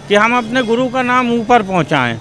कि हम अपने गुरु का नाम ऊपर पहुंचाएं।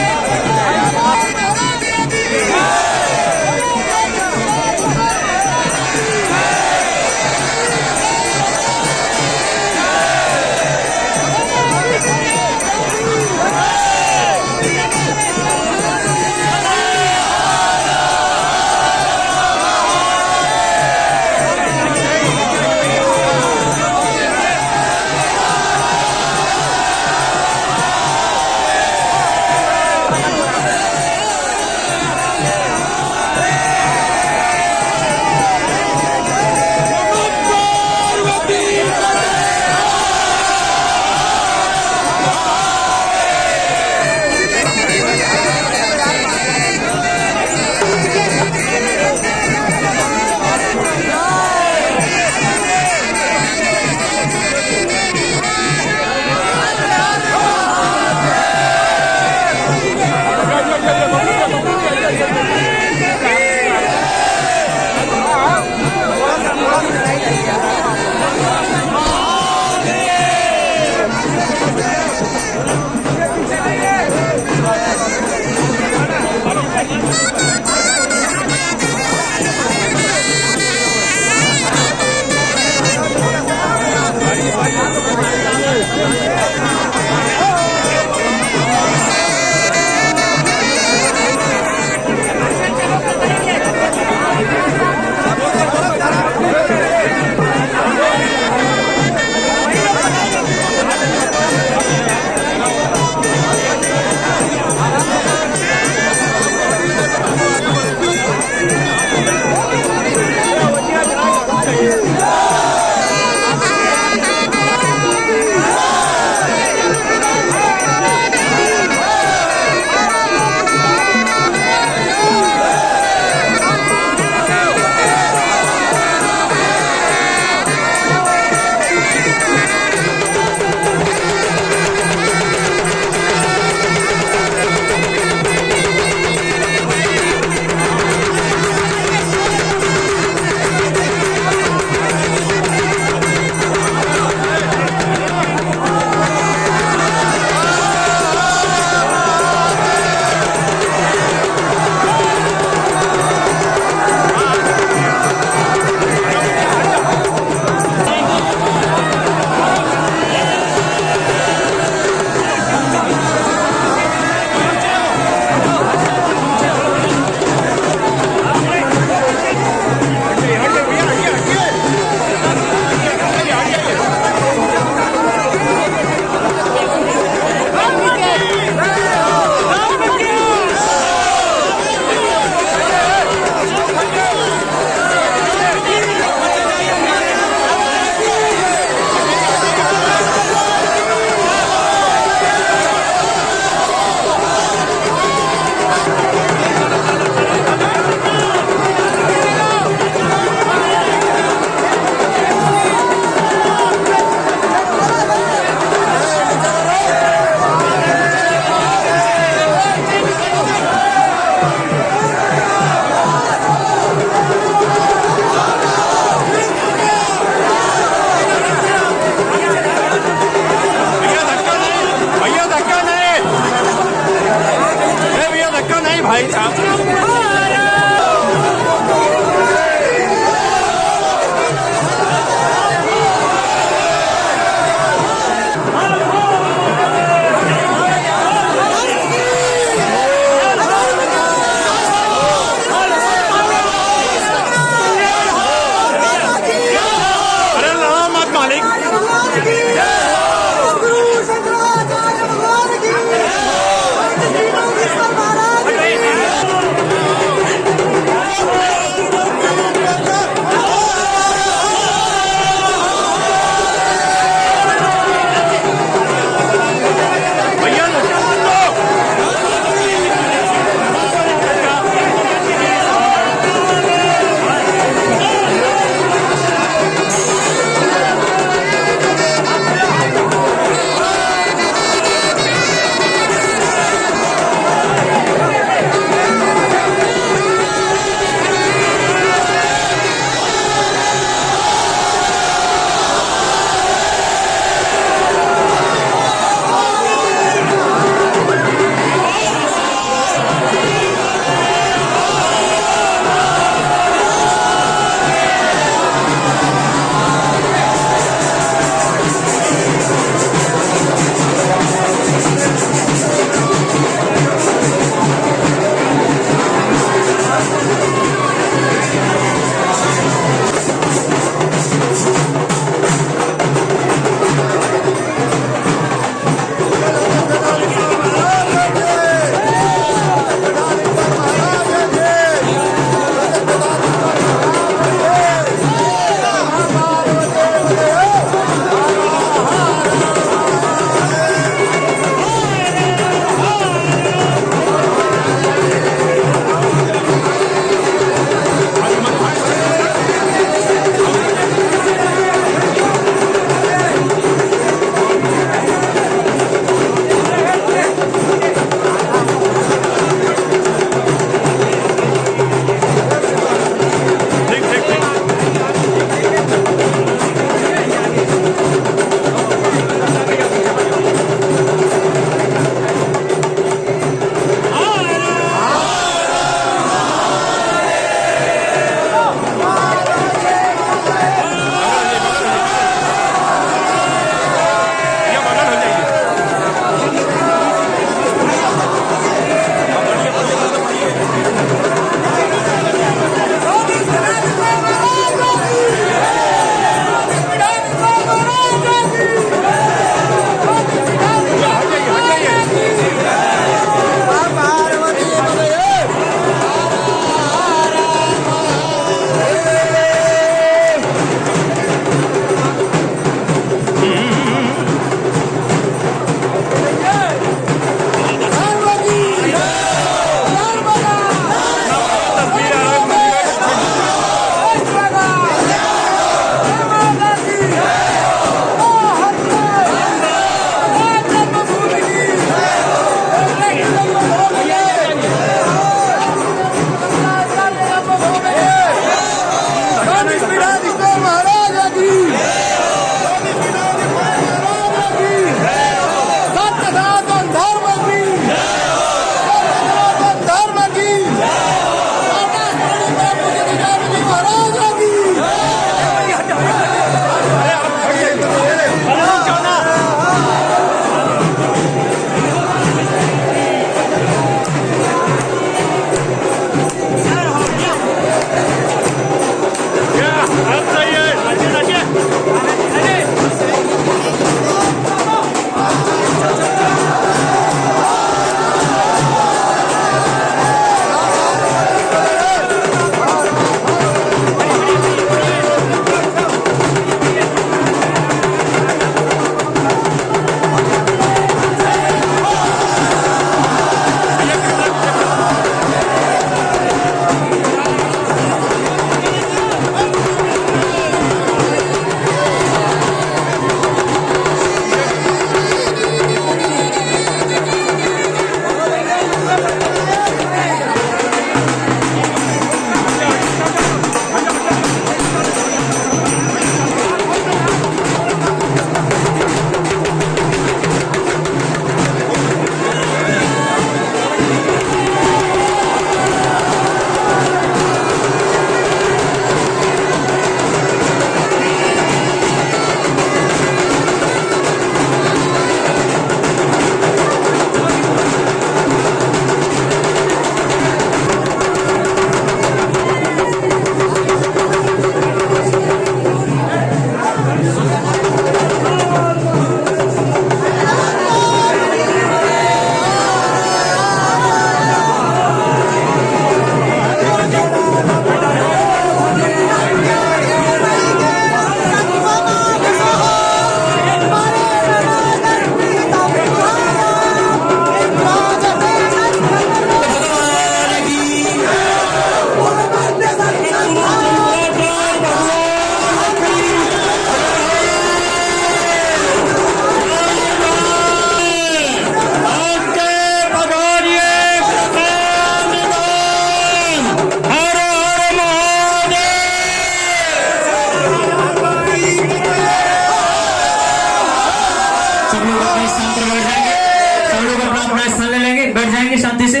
लोग अपना अपना स्थान ले लेंगे, बैठ जाएंगे शांति से।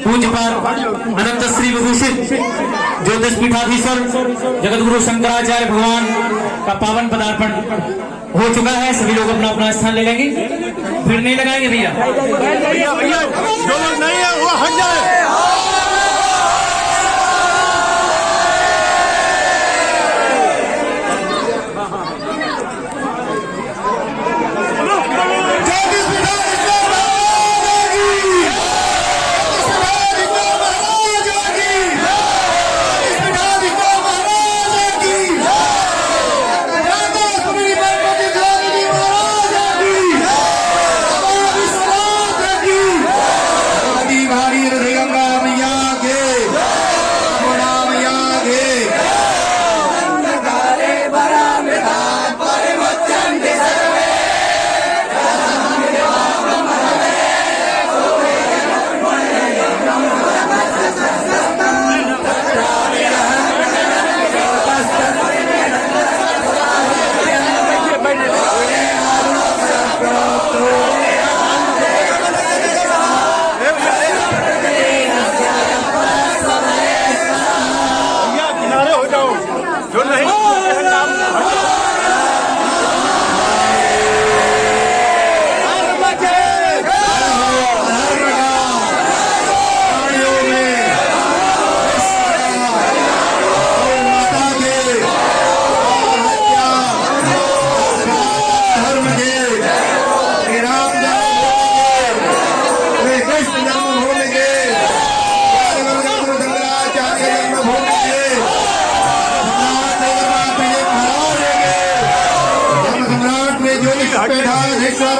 पूज्य पाद अनंत श्री विभूषित ज्योतिष पीठाधीश्वर जगत गुरु शंकराचार्य भगवान का पावन पदार्पण हो चुका है। सभी लोग अपना अपना स्थान ले लेंगे, फिर नहीं लगाएंगे भैया। भैया जो लोग नहीं है वो हट जाए।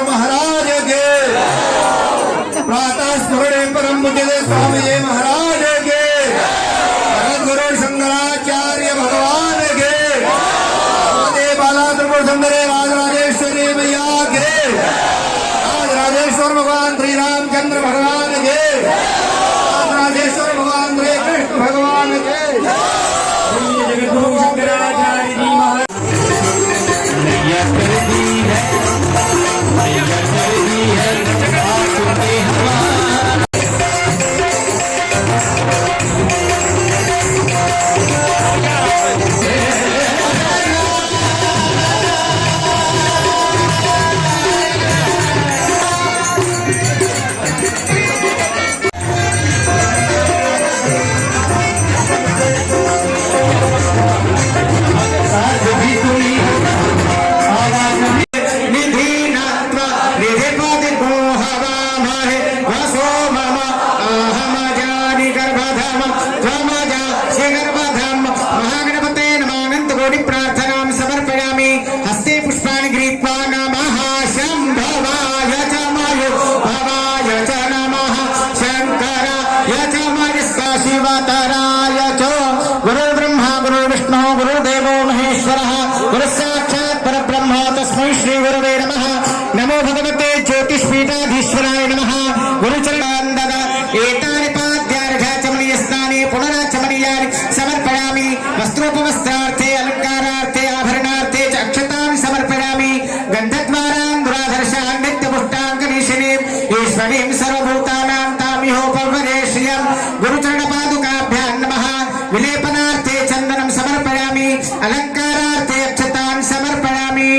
महाराज के प्रातः स्मरणे परम पूज्य स्वामी जी महाराज के गुरु शंकराचार्य भगवान के बाला त्रिपुर सुंदरी राजराजेश्वरी मैया के राजराजेश्वर भगवान श्री रामचंद्र भगवान के राजराजेश्वर भगवान श्री कृष्ण भगवान के जगत गुरु शंकराचार्य जी महाराज पीठाधीश्वराय नमः। गुरुचरणानंद एतानि पाद्यार्घाचमनीय स्नाने पुनराचमनीयानि समर्पयामि। वस्त्रोपवस्त्रार्थे अलंकारार्थे आभरणार्थे च अक्षतानि समर्पयामि। गन्धद्वारान् दुराधर्षान् नित्यपुष्टाङ्कनीशिनीं ईश्वरीं सर्वभूतानां तामिहोपवरेश्यं गुरुचरणपादुकाभ्यां नमः। विलेपनार्थे चन्दनं समर्पयामि। अलंकारार्थे अक्षतान् समर्पयामि।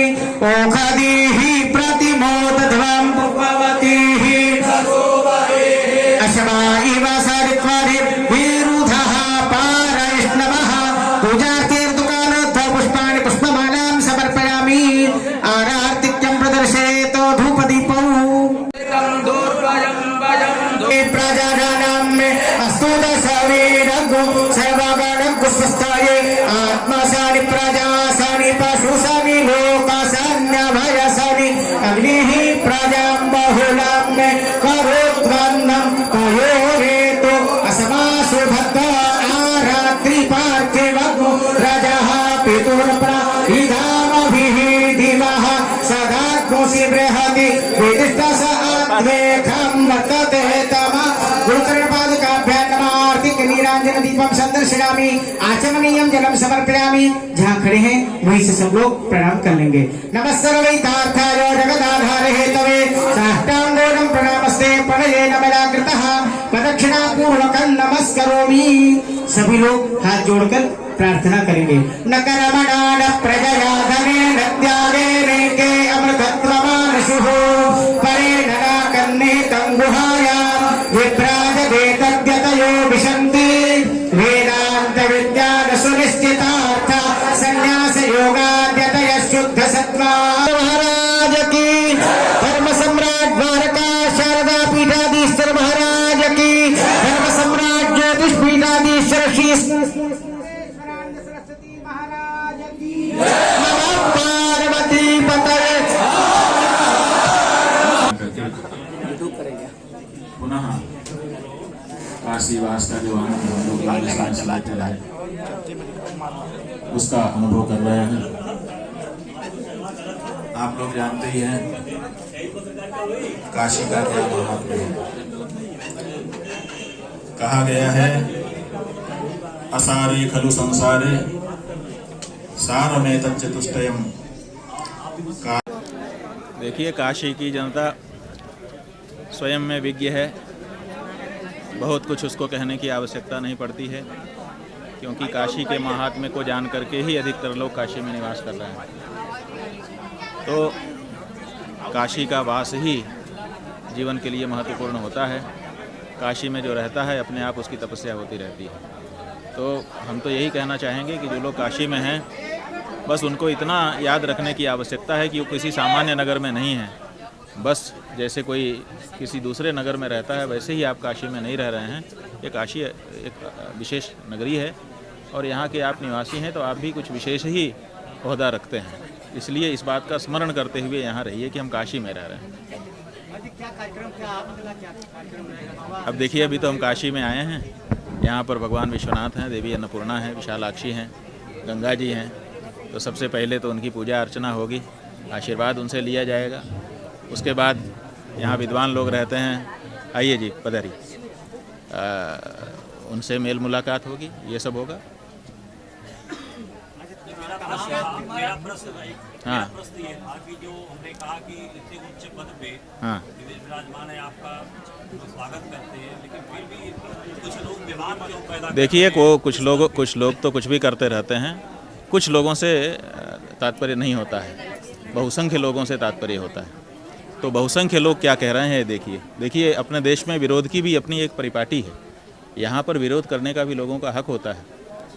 ओखादीः प्रतिमोदध्वं भगवतीः अशमाइव सारित्वादिर्विरुधः पारैष्णवः। पूजार्थेर्दुकानोत्थ पुष्पाणि पुष्पमालां समर्पयामि। आरार्तिक्यं प्रदर्शयेतो धूपदीपौ प्रजानां अस्तु दशवीरगु सर्वगणं पुष्पस्थाये आत्मसानि प्रजासानि पशुसानि लोकासान्यभयसानि अग्निः प्रजां बहुलां मे करोद्वन्नं तयोरेतो असमासु भक्त आरात्रिपार्थिवगु रजः पितुर्प्रहिधामभिः दिवः सदा कुसि बृहति विदिष्टस आत्मेखं वर्तते तम। गुरुचरणपादुकाभ्यां नमः। आर्तिक नीराजन नीराजन दीपम संदर्शयामि आचमनीयम जलम समर्पयामि। जहाँ खड़े हैं वहीं से सब लोग प्रणाम कर लेंगे। नमस्सर्वैतार्थाय जगदाधार हेतवे साष्टांगोऽहं प्रणामस्ते प्रणये नमराकृतः प्रदक्षिणापूर्वकं नमस्करोमि। सभी लोग हाथ जोड़कर प्रार्थना करेंगे। न कर्मणा न प्रजया धनेन त्यागेन के अमृतत्वमानशुः परेण न कन्नेतं गुहायां विभ्राजवेतद्यतयो विशन्ति वेदान्त विद्यान सुनिश्चितार्थ संन्यास योगाद्यतय शुद्ध सत्वा। महाराज की धर्म सम्राट द्वारका शारदा पीठाधीश्वर महाराज की धर्म सम्राट ज्योतिष पीठाधीश्वर श्री सरस्वती महाराज की नमः पार्वती पतये। पुनः काशीवास का जो आनंद हम लोग राजस्थान से लेते रहे उसका अनुभव कर रहे हैं। आप लोग जानते ही हैं काशी का क्या महात्म्य है। कहा गया है असारे खलु संसारे सारमेतत् चतुष्टयम्। देखिए, काशी की जनता स्वयं में विज्ञ है, बहुत कुछ उसको कहने की आवश्यकता नहीं पड़ती है, क्योंकि काशी के महात्म्य को जान करके ही अधिकतर लोग काशी में निवास कर रहे हैं। तो काशी का वास ही जीवन के लिए महत्वपूर्ण होता है। काशी में जो रहता है अपने आप उसकी तपस्या होती रहती है। तो हम तो यही कहना चाहेंगे कि जो लोग काशी में हैं बस उनको इतना याद रखने की आवश्यकता है कि वो किसी सामान्य नगर में नहीं है। बस जैसे कोई किसी दूसरे नगर में रहता है वैसे ही आप काशी में नहीं रह रहे हैं। ये काशी एक विशेष नगरी है और यहाँ के आप निवासी हैं तो आप भी कुछ विशेष ही ओहदा रखते हैं। इसलिए इस बात का स्मरण करते हुए यहाँ रहिए कि हम काशी में रह रहे हैं। अब देखिए, अभी तो हम काशी में आए हैं। यहाँ पर भगवान विश्वनाथ हैं, देवी अन्नपूर्णा हैं, विशालाक्षी हैं, गंगा जी हैं। तो सबसे पहले तो उनकी पूजा अर्चना होगी, आशीर्वाद उनसे लिया जाएगा। उसके बाद यहाँ विद्वान लोग रहते हैं, आइए जी पधारी, उनसे मेल मुलाकात होगी, ये सब होगा। मेरा प्रश्न हाँ ये था कि जो हमने कहा कि इतने उच्च पद पे हाँ विराजमान है, आपका स्वागत करते हैं, लेकिन फिर भी कुछ लोग विवाद क्यों पैदा देखिए, कुछ लोग तो कुछ भी करते रहते हैं। कुछ लोगों से तात्पर्य नहीं होता है, बहुसंख्य लोगों से तात्पर्य होता है। तो बहुसंख्य लोग क्या कह रहे हैं देखिए, अपने देश में विरोध की भी अपनी एक परिपाटी है। यहाँ पर विरोध करने का भी लोगों का हक होता है।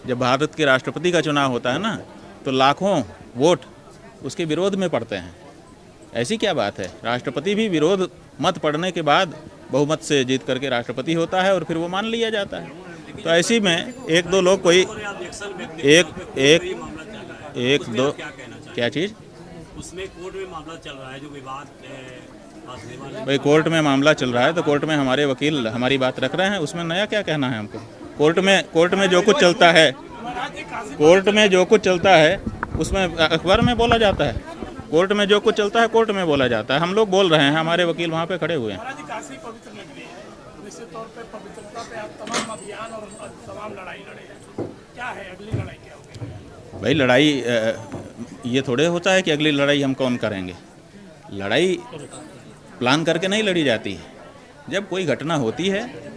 जब भारत के राष्ट्रपति का चुनाव होता है ना, तो लाखों वोट उसके विरोध में पड़ते हैं। ऐसी क्या बात है? राष्ट्रपति भी विरोध मत पड़ने के बाद बहुमत से जीत करके राष्ट्रपति होता है और फिर वो मान लिया जाता है। तो ऐसी में एक दो लोग कोई एक दो क्या चीज़ उसमें कोर्ट में मामला चल रहा है, जो विवाद भाई कोर्ट में मामला चल रहा है तो कोर्ट में हमारे वकील हमारी बात रख रहे हैं, उसमें नया क्या कहना है हमको। कोर्ट में जो कुछ चलता है, कोर्ट में जो कुछ चलता है उसमें अखबार में बोला जाता है। कोर्ट में जो कुछ चलता है कोर्ट में बोला जाता है। हम लोग बोल रहे हैं, हमारे वकील वहाँ पे खड़े हुए हैं। काशी पवित्र नगरी है, निश्चित तौर पे पवित्रता पे आप तमाम अभियान और तमाम लड़ाई लड़े हैं। क्या है अगली लड़ाई, क्या होगी? भाई लड़ाई ये थोड़े होता है कि अगली लड़ाई हम कौन करेंगे। लड़ाई प्लान करके नहीं लड़ी जाती है। जब कोई घटना होती है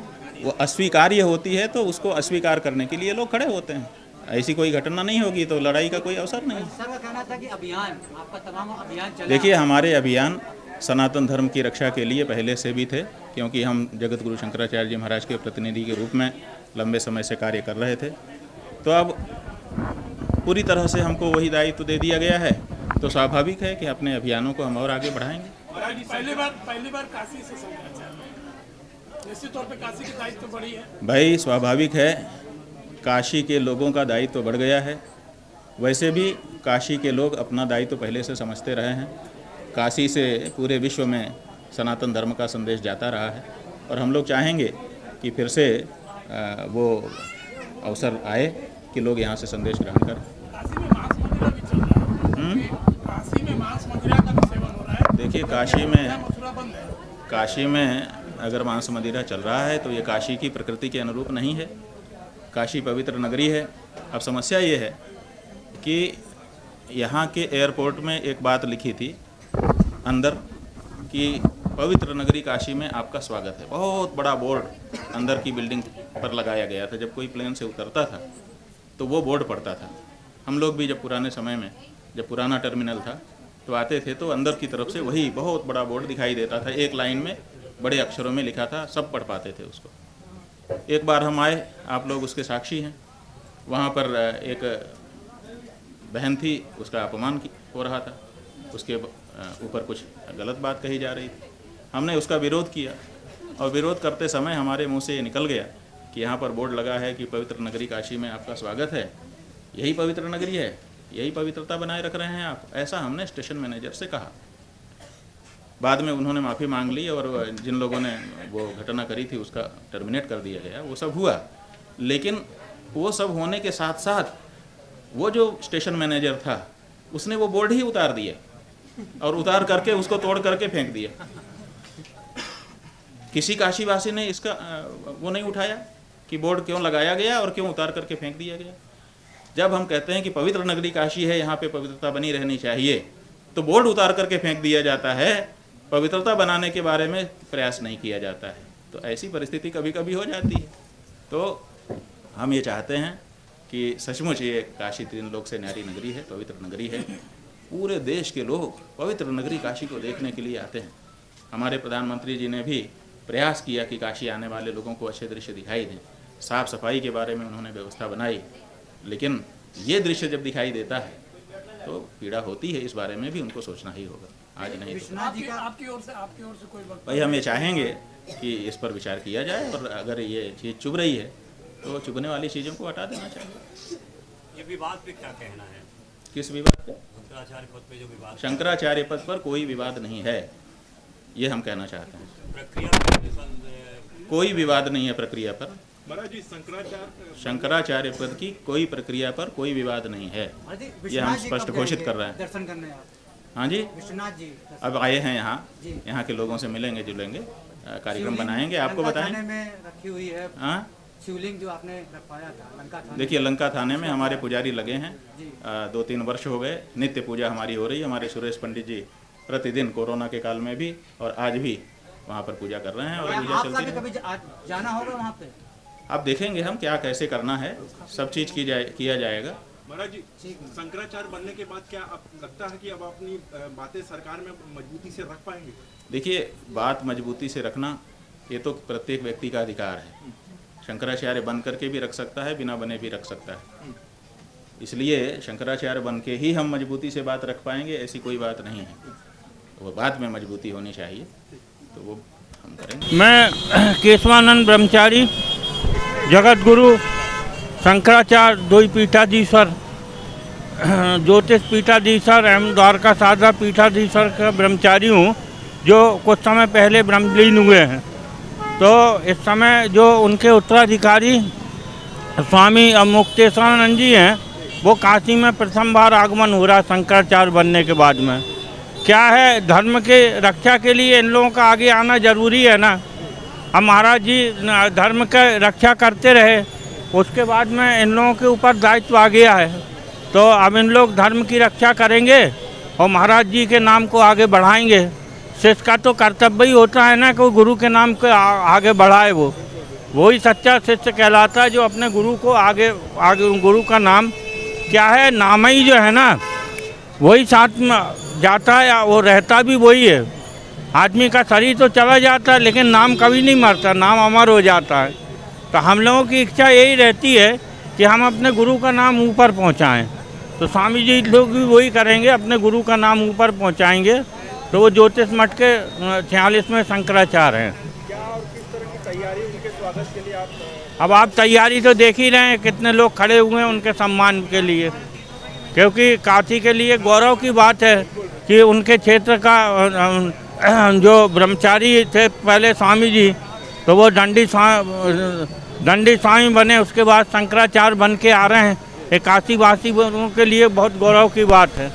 वो अस्वीकार्य होती है तो उसको अस्वीकार करने के लिए लोग खड़े होते हैं। ऐसी कोई घटना नहीं होगी तो लड़ाई का कोई अवसर नहीं। सर का कहना था कि अभियान आपका तमाम अभियान चला। देखिए, हमारे अभियान सनातन धर्म की रक्षा के लिए पहले से भी थे, क्योंकि हम जगत गुरु शंकराचार्य जी महाराज के प्रतिनिधि के रूप में लंबे समय से कार्य कर रहे थे। तो अब पूरी तरह से हमको वही दायित्व दे दिया गया है, तो स्वाभाविक है कि अपने अभियानों को हम और आगे बढ़ाएंगे। पहली बार काशी से शंकराचार्य, निश्चित तौर पे काशी की दायित्व बड़ी है। भाई स्वाभाविक है, काशी के लोगों का दायित्व बढ़ गया है। वैसे भी काशी के लोग अपना दायित्व पहले से समझते रहे हैं। काशी से पूरे विश्व में सनातन धर्म का संदेश जाता रहा है और हम लोग चाहेंगे कि फिर से वो अवसर आए कि लोग यहाँ से संदेश ग्रहण करें। काशी में मांस मदिरा भी चल रहा है। काशी में मांस मदिरा का भी सेवन हो रहा है। देखिए, मथुरा बंद है। काशी में अगर मांस मदिरा चल रहा है तो ये काशी की प्रकृति के अनुरूप नहीं है। काशी पवित्र नगरी है। अब समस्या ये है कि यहाँ के एयरपोर्ट में एक बात लिखी थी अंदर कि पवित्र नगरी काशी में आपका स्वागत है। बहुत बड़ा बोर्ड अंदर की बिल्डिंग पर लगाया गया था। जब कोई प्लेन से उतरता था तो वो बोर्ड पड़ता था। हम लोग भी जब पुराने समय में, जब पुराना टर्मिनल था तो आते थे तो अंदर की तरफ से वही बहुत बड़ा बोर्ड दिखाई देता था। एक लाइन में बड़े अक्षरों में लिखा था, सब पढ़ पाते थे उसको। एक बार हम आए, आप लोग उसके साक्षी हैं, वहाँ पर एक बहन थी, उसका अपमान हो रहा था, उसके ऊपर कुछ गलत बात कही जा रही थी। हमने उसका विरोध किया और विरोध करते समय हमारे मुंह से ये निकल गया कि यहाँ पर बोर्ड लगा है कि पवित्र नगरी काशी में आपका स्वागत है। यही पवित्र नगरी है, यही पवित्रता बनाए रख रहे हैं आप, ऐसा हमने स्टेशन मैनेजर से कहा। बाद में उन्होंने माफ़ी मांग ली और जिन लोगों ने वो घटना करी थी उसका टर्मिनेट कर दिया गया। वो सब हुआ, लेकिन वो सब होने के साथ साथ वो जो स्टेशन मैनेजर था उसने वो बोर्ड ही उतार दिया और उतार करके उसको तोड़ करके फेंक दिया। किसी काशीवासी ने इसका वो नहीं उठाया कि बोर्ड क्यों लगाया गया और क्यों उतार करके फेंक दिया गया। जब हम कहते हैं कि पवित्र नगरी काशी है, यहाँ पे पवित्रता बनी रहनी चाहिए, तो बोर्ड उतार करके फेंक दिया जाता है, पवित्रता बनाने के बारे में प्रयास नहीं किया जाता है। तो ऐसी परिस्थिति कभी कभी हो जाती है। तो हम ये चाहते हैं कि सचमुच ये काशी तीन लोक से न्यारी नगरी है, पवित्र नगरी है। पूरे देश के लोग पवित्र नगरी काशी को देखने के लिए आते हैं। हमारे प्रधानमंत्री जी ने भी प्रयास किया कि काशी आने वाले लोगों को अच्छे दृश्य दिखाई दें। साफ़ सफाई के बारे में उन्होंने व्यवस्था बनाई, लेकिन ये दृश्य जब दिखाई देता है तो पीड़ा होती है। इस बारे में भी उनको सोचना ही होगा, आज नहीं तो। आपकी ओर से कोई वक्त भाई हम ये चाहेंगे कि इस पर विचार किया जाए और अगर ये चीज़ चुभ रही है तो चुभने वाली चीज़ों को हटा देना चाहिए। ये विवाद पे क्या कहना है? किस विवाद पे? शंकराचार्य पद पे जो विवाद, शंकराचार्य पद पर कोई विवाद नहीं है, ये हम कहना चाहते हैं। प्रक्रिया कोई विवाद नहीं है प्रक्रिया पर। शंकराचार्य पद की कोई प्रक्रिया पर कोई विवाद नहीं है, ये हम स्पष्ट घोषित कर रहे हैं। दर्शन करने आप? हाँ जी, विश्वनाथ जी अब आए हैं यहाँ के लोगों से मिलेंगे जुलेंगे, कार्यक्रम बनाएंगे, आपको बताएंगे। में रखी हुई है हाँ, शिवलिंग जो आपने रखवाया था लंका थाने। देखिए लंका थाने में हमारे पुजारी लगे हैं, 2-3 वर्ष हो गए, नित्य पूजा हमारी हो रही है। हमारे सुरेश पंडित जी प्रतिदिन कोरोना के काल में भी और आज भी वहाँ पर पूजा कर रहे हैं और पूजा चलती है। कभी जाना होगा वहाँ पे? अब देखेंगे हम क्या कैसे करना है, सब चीज़ किया जाएगा। महाराज जी, शंकराचार्य बनने के बाद क्या आप लगता है कि अब अपनी बातें सरकार में मजबूती से रख पाएंगे? देखिए, बात मजबूती से रखना ये तो प्रत्येक व्यक्ति का अधिकार है। शंकराचार्य बन करके भी रख सकता है, बिना बने भी रख सकता है। इसलिए शंकराचार्य बन के ही हम मजबूती से बात रख पाएंगे, ऐसी कोई बात नहीं है। वो बात में मजबूती होनी चाहिए, तो वो हम करेंगे। मैं केशवानंद ब्रह्मचारी जगत गुरु शंकराचार्य द्वि पीठाधीश्वर ज्योतिष पीठाधीश्वर एवं द्वारका साधा पीठाधीश्वर का ब्रह्मचारी हूँ, जो कुछ समय पहले ब्रह्मलीन हुए हैं। तो इस समय जो उनके उत्तराधिकारी स्वामी मुक्तेश्वरानंद जी हैं, वो काशी में प्रथम बार आगमन हो रहा है शंकराचार्य बनने के बाद में। क्या है, धर्म के रक्षा के लिए इन लोगों का आगे आना जरूरी है ना। अब महाराज जी धर्म का रक्षा करते रहे, उसके बाद में इन लोगों के ऊपर दायित्व आ गया है, तो अब इन लोग धर्म की रक्षा करेंगे और महाराज जी के नाम को आगे बढ़ाएंगे। शिष्य का तो कर्तव्य ही होता है ना कि वो गुरु के नाम को आगे बढ़ाए। वो ही सच्चा शिष्य कहलाता है, जो अपने गुरु को आगे गुरु का नाम क्या है, नाम ही जो है ना वही साथ में जाता है, वो रहता भी वही है। आदमी का शरीर तो चला जाता है लेकिन नाम कभी नहीं मरता, नाम अमर हो जाता है। तो हम लोगों की इच्छा यही रहती है कि हम अपने गुरु का नाम ऊपर पहुंचाएं। तो स्वामी जी लोग भी वही करेंगे, अपने गुरु का नाम ऊपर पहुंचाएंगे। तो वो ज्योतिष मठ के 46वें शंकराचार्य हैं। क्या और किस तरह की तैयारी उनके स्वागत के लिए आप? अब आप तैयारी तो देख ही रहे हैं, कितने लोग खड़े हुए हैं उनके सम्मान के लिए, क्योंकि काशी के लिए गौरव की बात है कि उनके क्षेत्र का जो ब्रह्मचारी थे पहले स्वामी जी, तो वो दंडी स्वामी बने, उसके बाद शंकराचार्य बन के आ रहे हैं। एक काशीवासी के लिए बहुत गौरव की बात है।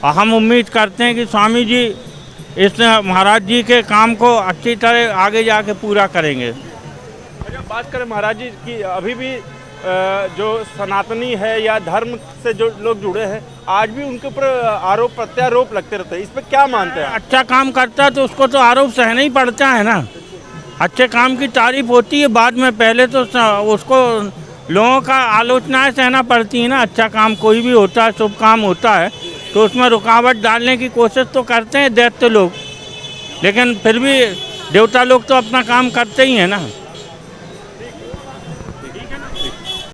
और हम उम्मीद करते हैं कि स्वामी जी इस महाराज जी के काम को अच्छी तरह आगे जाके पूरा करेंगे। जब बात करें महाराज जी की, अभी भी जो सनातनी है या धर्म से जो लोग जुड़े हैं आज भी उनके ऊपर आरोप प्रत्यारोप लगते रहते हैं, इस पर क्या मानते हैं? अच्छा काम करता है तो उसको तो आरोप सहना ही पड़ता है ना। अच्छे काम की तारीफ होती है बाद में, पहले तो उसको लोगों का आलोचनाएं सहना पड़ती है ना। अच्छा काम कोई भी होता है, शुभ काम होता है तो उसमें रुकावट डालने की कोशिश तो करते हैं दैत्य लोग, लेकिन फिर भी देवता लोग तो अपना काम करते ही हैं ना।